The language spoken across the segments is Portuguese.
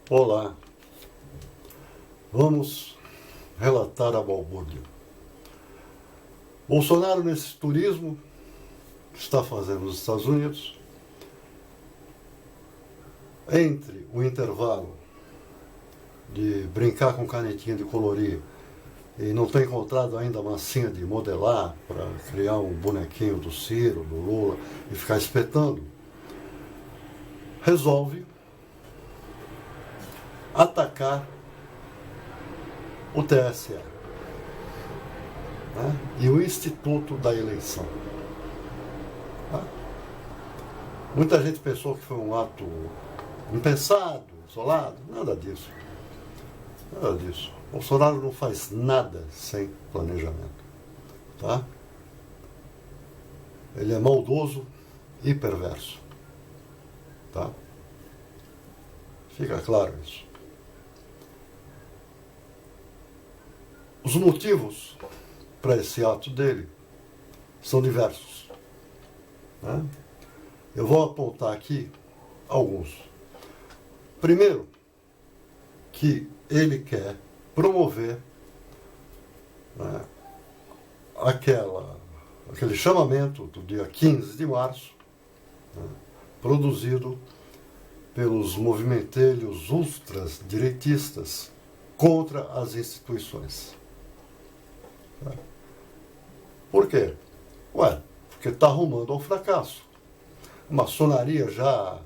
Olá, vamos relatar a balbúrdia. Bolsonaro, nesse turismo que está fazendo nos Estados Unidos, entre o intervalo de brincar com canetinha de colorir e não ter encontrado ainda a massinha de modelar para criar um bonequinho do Ciro, do Lula e ficar espetando, resolve atacar o TSE, né? E o Instituto da Eleição. Né? Muita gente pensou que foi um ato impensado, isolado. Nada disso. Nada disso. Bolsonaro não faz nada sem planejamento. Tá? Ele é maldoso e perverso. Tá? Fica claro isso. Os motivos para esse ato dele são diversos. Né? Eu vou apontar aqui alguns. Primeiro, que ele quer promover, né, aquele chamamento do dia 15 de março, né, produzido pelos movimentelhos ultradireitistas contra as instituições. Por quê? Porque está arrumando ao fracasso. A maçonaria já,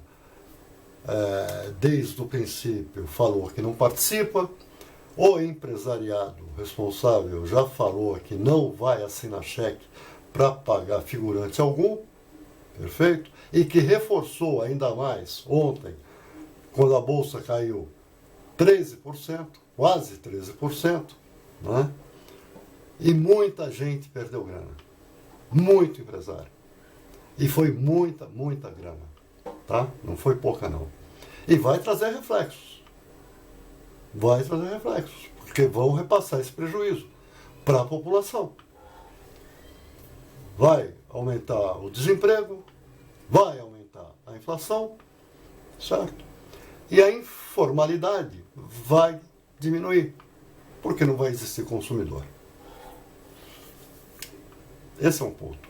desde o princípio, falou que não participa. O empresariado responsável já falou que não vai assinar cheque para pagar figurante algum, perfeito? E que reforçou ainda mais ontem, quando a Bolsa caiu 13%, quase 13%, né? E muita gente perdeu grana. Muito empresário. E foi muita grana. Tá? Não foi pouca, não. E vai trazer reflexos. Vai trazer reflexos. Porque vão repassar esse prejuízo para a população. Vai aumentar o desemprego, vai aumentar a inflação, certo? E a informalidade vai diminuir, porque não vai existir consumidor. Esse é um ponto.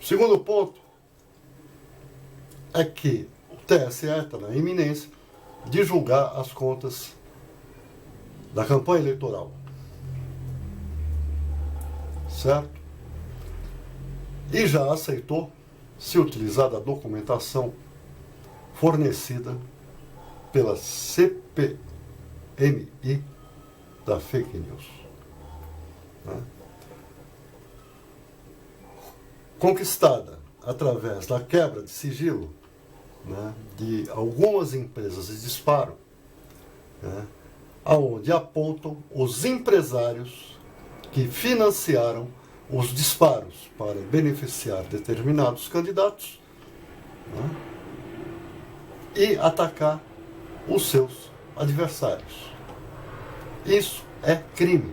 O segundo ponto é que o TSE está na iminência de julgar as contas da campanha eleitoral. Certo? E já aceitou se utilizar da documentação fornecida pela CPMI da fake news. Né? Conquistada através da quebra de sigilo, né, de algumas empresas de disparo, né, onde apontam os empresários que financiaram os disparos para beneficiar determinados candidatos, né, e atacar os seus adversários. Isso é crime.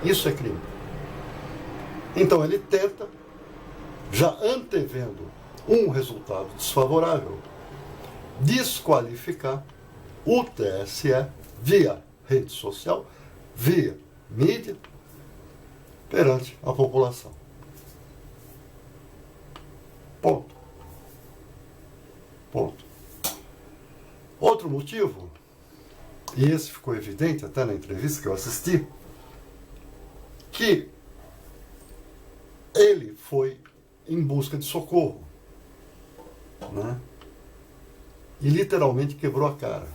Isso é crime. Então ele tenta, já antevendo um resultado desfavorável, desqualificar o TSE via rede social, via mídia, perante a população. Ponto. Ponto. Outro motivo, e esse ficou evidente até na entrevista que eu assisti, que ele foi em busca de socorro, né? E literalmente quebrou a cara.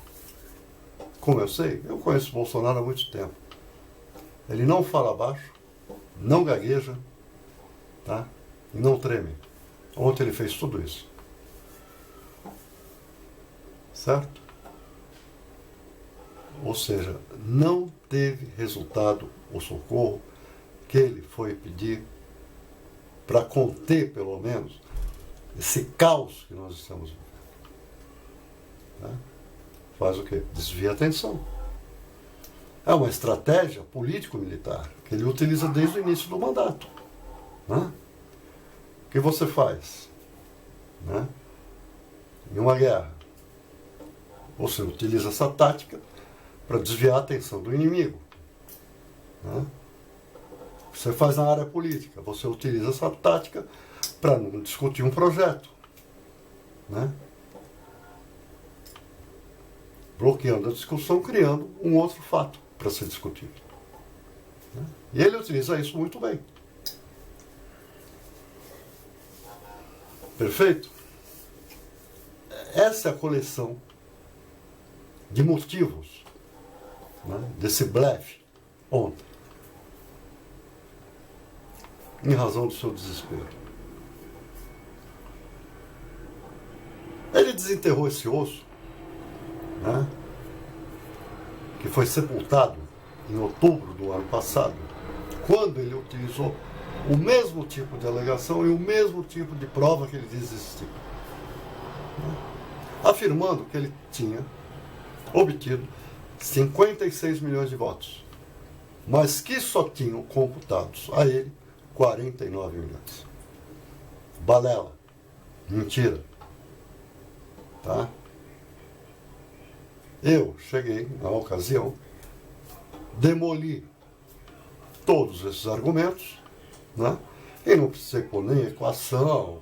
Como eu sei, eu conheço o Bolsonaro há muito tempo. Ele não fala baixo, não gagueja, tá? E não treme. Ontem ele fez tudo isso. Certo? Ou seja, não teve resultado o socorro que ele foi pedir para conter, pelo menos, esse caos que nós estamos vivendo. Né? Faz o quê? Desvia a atenção. É uma estratégia político-militar que ele utiliza desde o início do mandato. Né? O que você faz? Né? Em uma guerra, Você utiliza essa tática para desviar a atenção do inimigo. Né? Você faz na área política, você utiliza essa tática para não discutir um projeto. Né? Bloqueando a discussão, criando um outro fato para ser discutido. Né? E ele utiliza isso muito bem. Perfeito? Essa é a coleção de motivos, né, desse blefe ontem, em razão do seu desespero. Ele desenterrou esse osso, né, que foi sepultado em outubro do ano passado, quando ele utilizou o mesmo tipo de alegação e o mesmo tipo de prova que ele diz existir, né, afirmando que ele tinha obtido 56 milhões de votos, mas que só tinham computados a ele 49 milhões. Balela. Mentira. Tá? Eu cheguei, na ocasião, demoli todos esses argumentos, né? E não precisei pôr nem equação,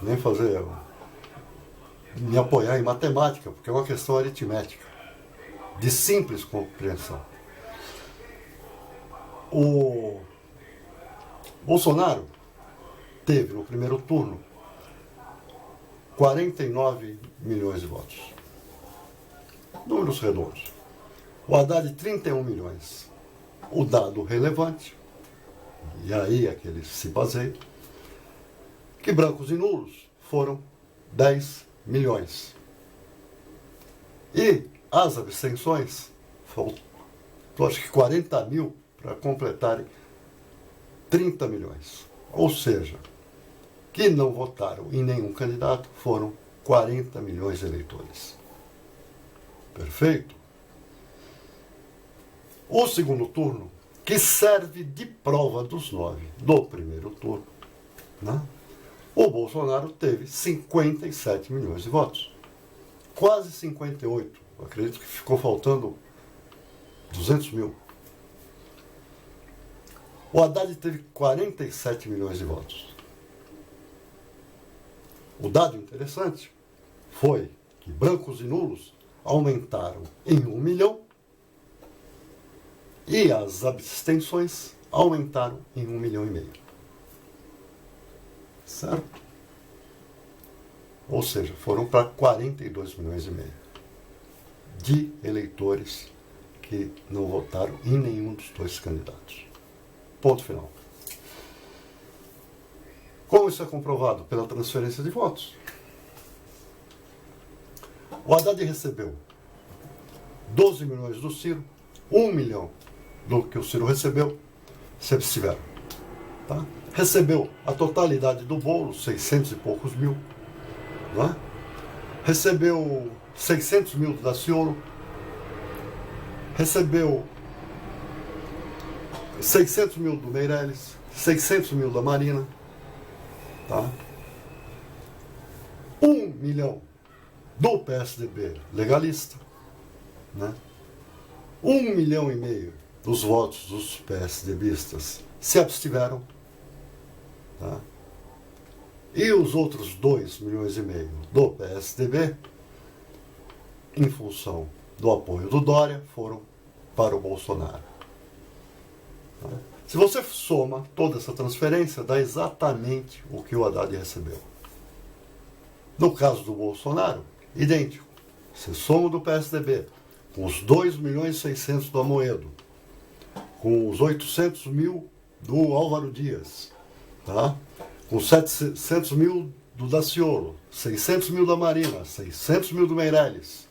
nem fazer, me apoiar em matemática, porque é uma questão aritmética, de simples compreensão. O Bolsonaro teve, no primeiro turno, 49 milhões de votos. Números redondos. O Haddad, 31 milhões. O dado relevante, e aí é que ele se baseia, que brancos e nulos foram 10 milhões. E as abstenções, faltou acho que 40 mil para completarem 30 milhões. Ou seja, que não votaram em nenhum candidato foram 40 milhões de eleitores. Perfeito? O segundo turno, que serve de prova dos 9 do primeiro turno, né? O Bolsonaro teve 57 milhões de votos. Quase 58. Eu acredito que ficou faltando 200 mil. O Haddad teve 47 milhões de votos. O dado interessante foi que brancos e nulos aumentaram em 1 milhão e as abstenções aumentaram em 1,5 milhão. Certo? Ou seja, foram para 42 milhões e meio de eleitores que não votaram em nenhum dos dois candidatos. Ponto final. Como isso é comprovado? Pela transferência de votos. O Haddad recebeu 12 milhões do Ciro, 1 milhão do que o Ciro recebeu, se abstiveram. Tá? Recebeu a totalidade do bolo, 600 e poucos mil. Não é? Recebeu 600 mil do Daciolo. Recebeu 600 mil do Meirelles, 600 mil da Marina. Tá? 1 milhão do PSDB legalista. Né? 1,5 milhão dos votos dos PSDBistas se abstiveram. Tá? E os outros 2,5 milhões do PSDB, em função do apoio do Dória, foram para o Bolsonaro. Tá? Se você soma toda essa transferência, dá exatamente o que o Haddad recebeu. No caso do Bolsonaro, idêntico. Você soma do PSDB com os 2,6 milhões do Amoedo, com os 800 mil do Álvaro Dias, tá? Com 700 mil do Daciolo, 600 mil da Marina, 600 mil do Meirelles,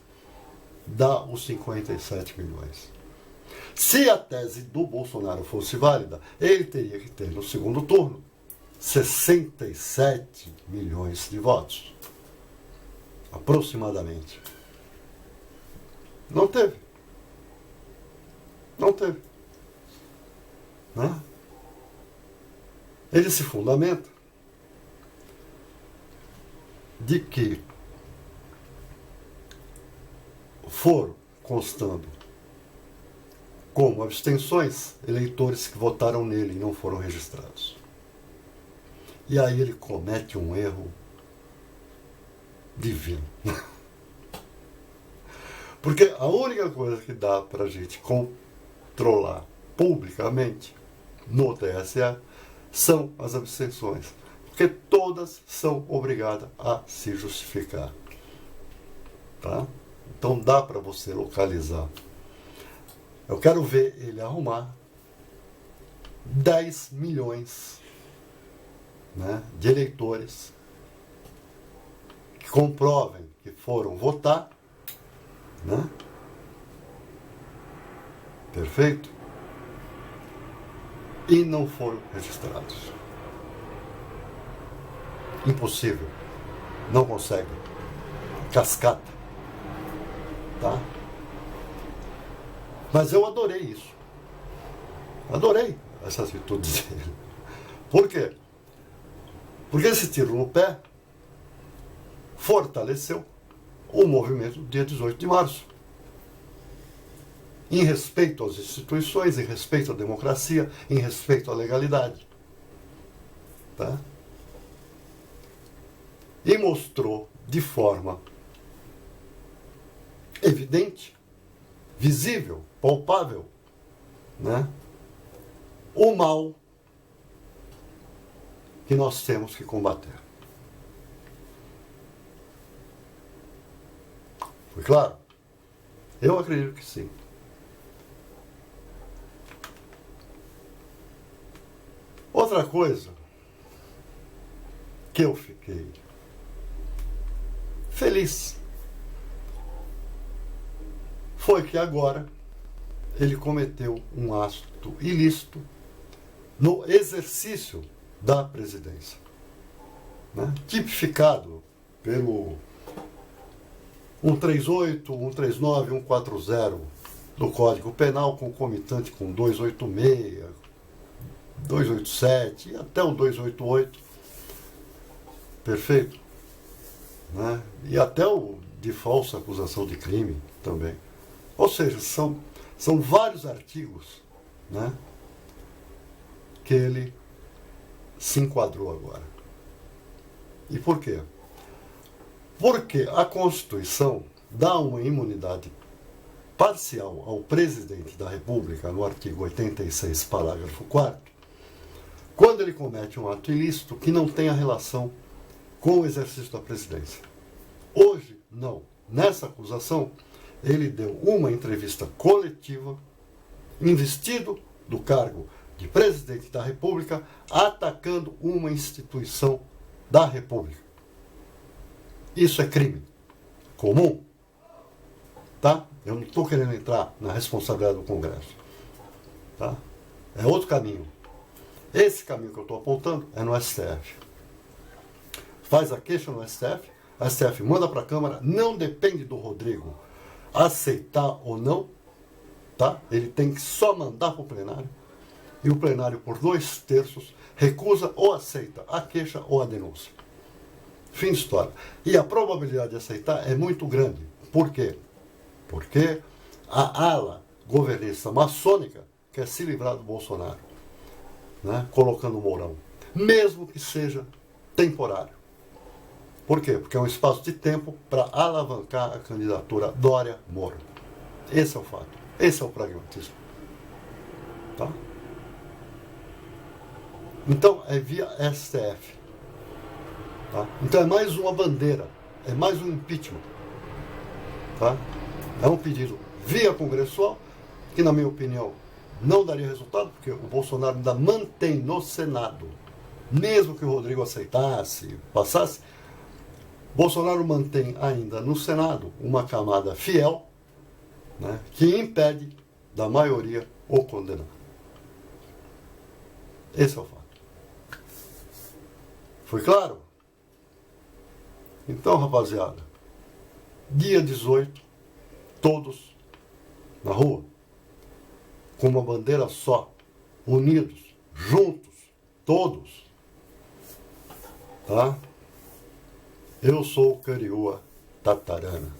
dá os 57 milhões. Se a tese do Bolsonaro fosse válida, ele teria que ter no segundo turno 67 milhões de votos. Aproximadamente. Não teve. Não teve. Né? Ele se fundamenta de que foram constando como abstenções eleitores que votaram nele e não foram registrados. E aí ele comete um erro divino. Porque a única coisa que dá para a gente controlar publicamente no TSE são as abstenções. Porque todas são obrigadas a se justificar. Tá? Então dá para você localizar. Eu quero ver ele arrumar 10 milhões, né, de eleitores que comprovem que foram votar, né? Perfeito? E não foram registrados. Impossível. Não consegue. Cascata. Tá? Mas eu adorei isso. Adorei essa atitude dele. Por quê? Porque esse tiro no pé fortaleceu o movimento do dia 18 de março. Em respeito às instituições, em respeito à democracia, em respeito à legalidade. Tá? E mostrou de forma evidente, visível, palpável, né, o mal que nós temos que combater. Foi claro? Eu acredito que sim. Outra coisa que eu fiquei feliz foi que agora ele cometeu um ato ilícito no exercício da presidência, né? Tipificado pelo 138, 139, 140 do Código Penal, concomitante com 286, 287 e até o 288, perfeito? Né? E até o de falsa acusação de crime também. Ou seja, são vários artigos, né, que ele se enquadrou agora. E por quê? Porque a Constituição dá uma imunidade parcial ao presidente da República, no artigo 86, parágrafo 4º, quando ele comete um ato ilícito que não tenha relação com o exercício da presidência. Hoje, não. Nessa acusação, ele deu uma entrevista coletiva, investido do cargo de presidente da República, atacando uma instituição da República. Isso é crime comum, tá? Eu não estou querendo entrar na responsabilidade do Congresso, tá? É outro caminho. Esse caminho que eu estou apontando é no STF. Faz a queixa no STF, a STF manda para a Câmara, não depende do Rodrigo aceitar ou não, tá? Ele tem que só mandar para o plenário, e o plenário, por 2/3, recusa ou aceita a queixa ou a denúncia. Fim de história. E a probabilidade de aceitar é muito grande. Por quê? Porque a ala governista maçônica quer se livrar do Bolsonaro, né? Colocando o Mourão, mesmo que seja temporário. Por quê? Porque é um espaço de tempo para alavancar a candidatura Dória-Moro. Esse é o fato. Esse é o pragmatismo. Tá? Então, é via STF. Tá? Então, é mais uma bandeira. É mais um impeachment. Tá? É um pedido via congressual, que, na minha opinião, não daria resultado, porque o Bolsonaro ainda mantém no Senado, mesmo que o Rodrigo aceitasse, passasse, Bolsonaro mantém ainda no Senado uma camada fiel, né, que impede da maioria o condenar. Esse é o fato. Foi claro? Então, rapaziada, dia 18, todos na rua, com uma bandeira só, unidos, juntos, todos, tá? Eu sou o Cariúa Tatarana.